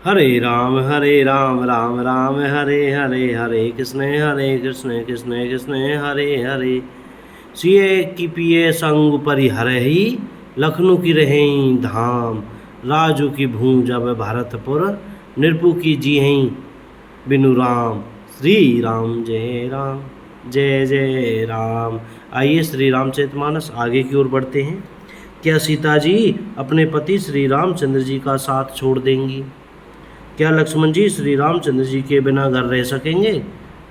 हरे राम राम राम हरे हरे, हरे कृष्ण कृष्ण कृष्ण हरे हरे। सिए की पिए संग परिहरहि, लखनऊ की रहें धाम। राजू की भूं जब भरतपुर, नृपु की जीहीं बिनु राम। श्री राम जय जय राम। आइए श्री रामचरितमानस आगे की ओर बढ़ते हैं। क्या सीता जी अपने पति श्री रामचंद्र जी का साथ छोड़ देंगी? क्या लक्ष्मण जी श्री रामचंद्र जी के बिना घर रह सकेंगे?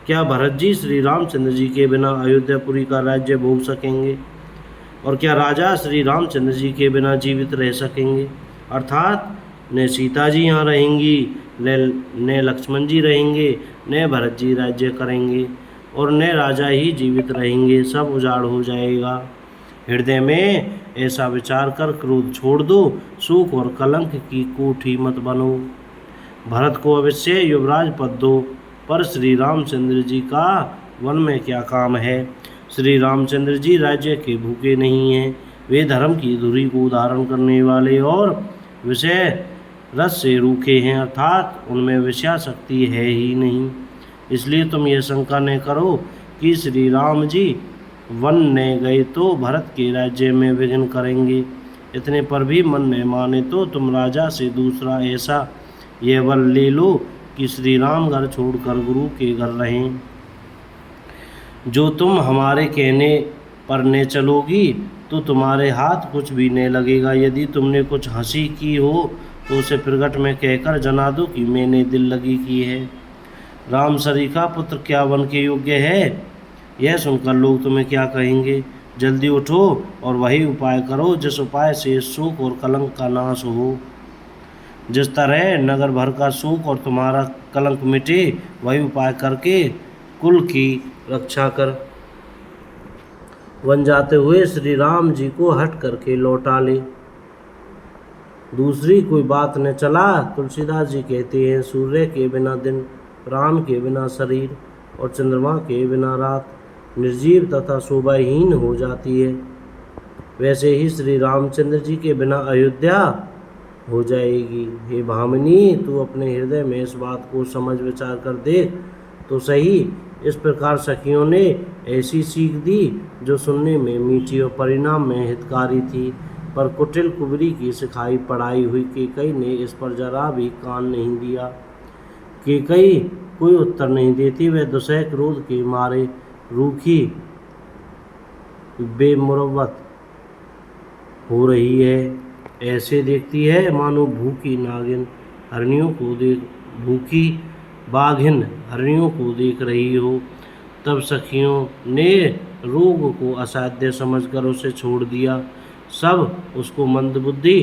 क्या भरत जी श्री रामचंद्र जी के बिना अयोध्यापुरी का राज्य भोग सकेंगे? और क्या राजा श्री रामचंद्र जी के बिना जीवित रह सकेंगे? अर्थात न सीता जी यहाँ रहेंगी, न लक्ष्मण जी रहेंगे, न भरत जी राज्य करेंगे, और न राजा ही जीवित रहेंगे, सब उजाड़ हो जाएगा। हृदय में ऐसा विचार कर क्रोध छोड़ दो, सुख और कलंक की कोठी मत बनो। भरत को अवश्य युवराज पद दो, पर श्री रामचंद्र जी का वन में क्या काम है? श्री रामचंद्र जी राज्य के भूखे नहीं हैं, वे धर्म की धुरी को धारण करने वाले और विषय रस से रूखे हैं, अर्थात उनमें विषयाशक्ति है ही नहीं। इसलिए तुम यह शंका न करो कि श्री राम जी वन न गए तो भरत के राज्य में विघ्न करेंगे। इतने पर भी मन न माने तो तुम राजा से दूसरा ऐसा ये वर ले लो कि श्री राम घर छोड़कर गुरु के घर रहें। जो तुम हमारे कहने पर न चलोगी तो तुम्हारे हाथ कुछ भी न लगेगा। यदि तुमने कुछ हंसी की हो तो उसे प्रगट में कहकर जना दो कि मैंने दिल लगी की है। राम सरीखा पुत्र क्या वन के योग्य है? यह सुनकर लोग तुम्हें क्या कहेंगे? जल्दी उठो और वही उपाय करो जिस उपाय से शोक और कलंक का नाश हो। जिस तरह नगर भर का शोक और तुम्हारा कलंक मिटे, वही उपाय करके कुल की रक्षा कर। वन जाते हुए श्री राम जी को हट करके लौटा ले। दूसरी कोई बात न चला। तुलसीदास जी कहते हैं, सूर्य के बिना दिन, प्राण के बिना शरीर और चंद्रमा के बिना रात निर्जीव तथा शोभाहीन हो जाती है, वैसे ही श्री रामचंद्र जी के बिना अयोध्या हो जाएगी। हे भामिनी, तू अपने हृदय में इस बात को समझ विचार कर देख तो सही। इस प्रकार सखियों ने ऐसी सीख दी जो सुनने में मीठी और परिणाम में हितकारी थी, पर कुटिल कुबरी की सिखाई पढ़ाई हुई केकई ने इस पर जरा भी कान नहीं दिया। केकई कोई उत्तर नहीं देती, वह दुसह क्रोध के मारे रूखी बेमुरव्वत हो रही है। ऐसे देखती है मानो भूखी नागिन हरणियों को देख भूखी बाघिन हरणियों को देख रही हो। तब सखियों ने रोग को असाध्य समझकर उसे छोड़ दिया। सब उसको मंदबुद्धि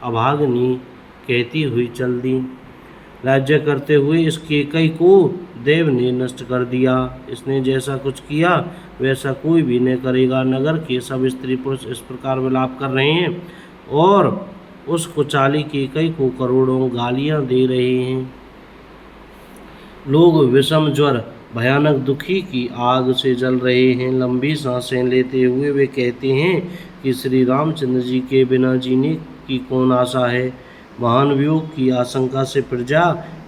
अभागिनी कहती हुई चल दी। राज्य करते हुए इस केकई को देव ने नष्ट कर दिया। इसने जैसा कुछ किया वैसा कोई भी न करेगा। नगर के सब स्त्री पुरुष इस प्रकार विलाप कर रहे हैं और उस कुचाली केकई को करोड़ों गालियां दे रहे हैं। लोग विषम ज्वर भयानक दुखी की आग से जल रहे हैं। लंबी सांसें लेते हुए वे कहते हैं कि श्री रामचंद्र जी के बिना जीने की कौन आशा है। महान वियोग की आशंका से प्रजा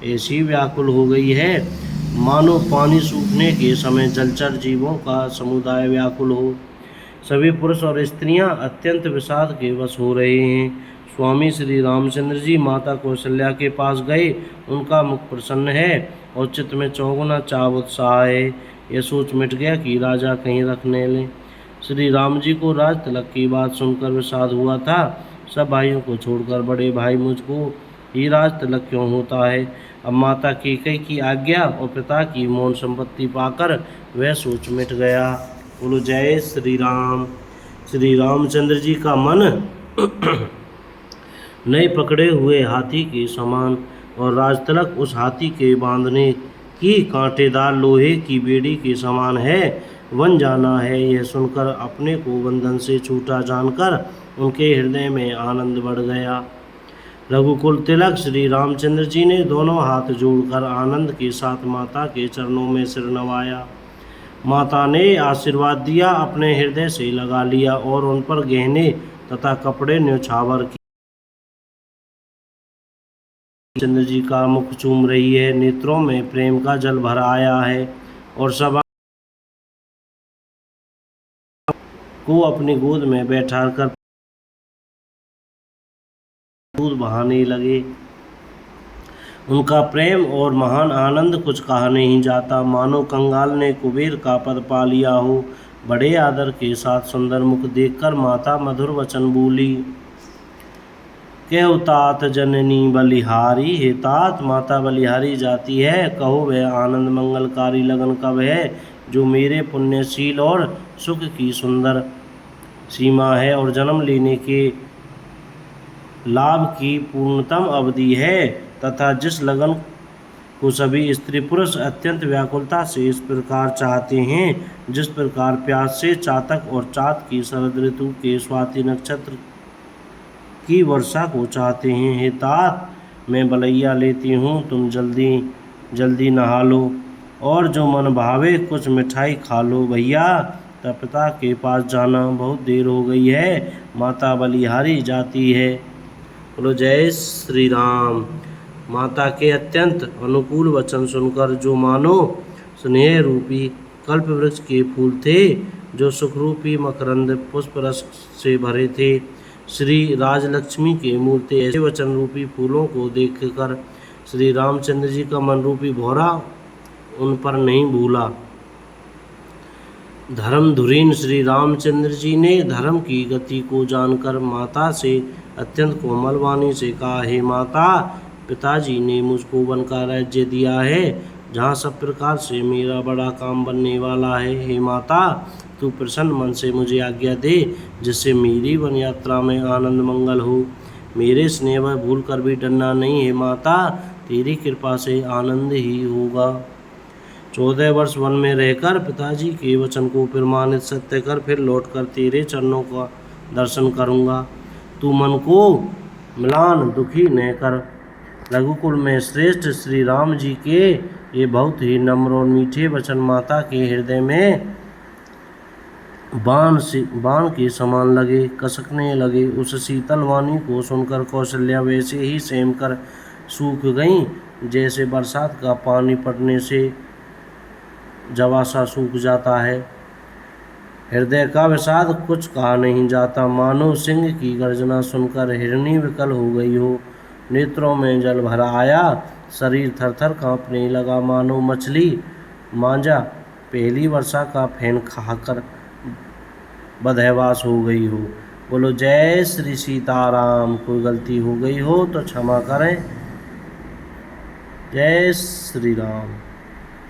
ऐसी व्याकुल हो गई है मानो पानी सूखने के समय जलचर जीवों का समुदाय व्याकुल हो। सभी पुरुष और स्त्रियां अत्यंत विषाद के वश हो रहे हैं। स्वामी श्री रामचंद्र जी माता कौशल्या के पास गए। उनका मुख प्रसन्न है और चित्त में चौगुना चाव उत्साह है। यह सोच मिट गया कि राजा कहीं रखने लें। श्री राम जी को राज तिलक की बात सुनकर विषाद हुआ था। सब भाइयों को छोड़कर बड़े भाई मुझको ही राज तिलक क्यों होता है? अब माता केकई की आज्ञा और पिता की मौन संपत्ति पाकर वह सोच मिट गया। बोलो जय श्री राम। श्री रामचंद्र जी का मन नए पकड़े हुए हाथी के समान और राजतिलक उस हाथी के बांधने की कांटेदार लोहे की बेड़ी के समान है। वन जाना है, यह सुनकर अपने को बंधन से छूटा जानकर उनके हृदय में आनंद बढ़ गया। रघुकुल तिलक श्री रामचंद्र जी ने दोनों हाथ जोड़कर आनंद के साथ माता के चरणों में सिर नवाया। माता ने आशीर्वाद दिया, अपने हृदय से लगा लिया और उन पर गहने तथा कपड़े न्यौछावर चंद्र जी का मुख चूम रही है, नेत्रों में प्रेम का जल भर आया है और सभा को अपनी गोद में बैठाकर दूध बहाने लगे। उनका प्रेम और महान आनंद कुछ कहा नहीं जाता, मानो कंगाल ने कुबेर का पद पा लिया हो। बड़े आदर के साथ सुंदर मुख देखकर माता मधुर वचन बोली, कहो तात जननी बलिहारी, हे तात माता बलिहारी जाती है, कहो वह आनंद मंगलकारी लगन कब है, जो मेरे पुण्यशील और सुख की सुंदर सीमा है और जन्म लेने के लाभ की पूर्णतम अवधि है, तथा जिस लगन को सभी स्त्री पुरुष अत्यंत व्याकुलता से इस प्रकार चाहते हैं, जिस प्रकार प्यास से चातक और चात की शरद ऋतु के स्वाति नक्षत्र की वर्षा को चाहते हैं। हे तात, मैं बलैया लेती हूँ, तुम जल्दी जल्दी नहा लो और जो मन भावे कुछ मिठाई खा लो। भैया, तब पिता के पास जाना, बहुत देर हो गई है, माता बलिहारी जाती है। बोलो जय श्री राम। माता के अत्यंत अनुकूल वचन सुनकर जो मानो स्नेह रूपी कल्प वृक्ष के फूल थे, जो सुखरूपी मकरंद पुष्प रस से भरे थे, श्री राजलक्ष्मी के मूर्ति ऐसे वचन रूपी फूलों को देखकर श्री रामचंद्र जी का मन रूपी भौरा उन पर नहीं भूला। धर्मधुरीन श्री रामचंद्र जी ने धर्म की गति को जानकर माता से अत्यंत कोमल वाणी से कहा, हे माता, पिताजी ने मुझको वन का राज्य दिया है, जहाँ सब प्रकार से मेरा बड़ा काम बनने वाला है। हे माता, तू प्रसन्न मन से मुझे आज्ञा दे, जिससे मेरी वन यात्रा में आनंद मंगल हो। मेरे स्नेह वह भूल कर भी डरना नहीं। हे माता, तेरी कृपा से आनंद ही होगा। 14 वर्ष वन में रहकर पिताजी के वचन को प्रमाणित सत्य कर फिर लौटकर तेरे चरणों का दर्शन करूँगा। तू मन को मिलान दुखी न कर। रघुकुल में श्रेष्ठ श्री राम जी के ये बहुत ही नम्र और मीठे वचन माता के हृदय में बाण के समान लगे, कसकने लगे। उस शीतल वाणी को सुनकर कौशल्या वैसे ही सेम कर सूख गईं, जैसे बरसात का पानी पड़ने से जवासा सूख जाता है। हृदय का विषाद कुछ कहा नहीं जाता, मानो सिंह की गर्जना सुनकर हिरणी विकल हो गई हो। नेत्रों में जल भर आया, शरीर थरथर कांपने लगा, मानो मछली मांझा पहली वर्षा का फैन खाकर बदहवास हो गई हो। बोलो जय श्री सीताराम। कोई गलती हो गई हो तो क्षमा करें। जय श्री राम।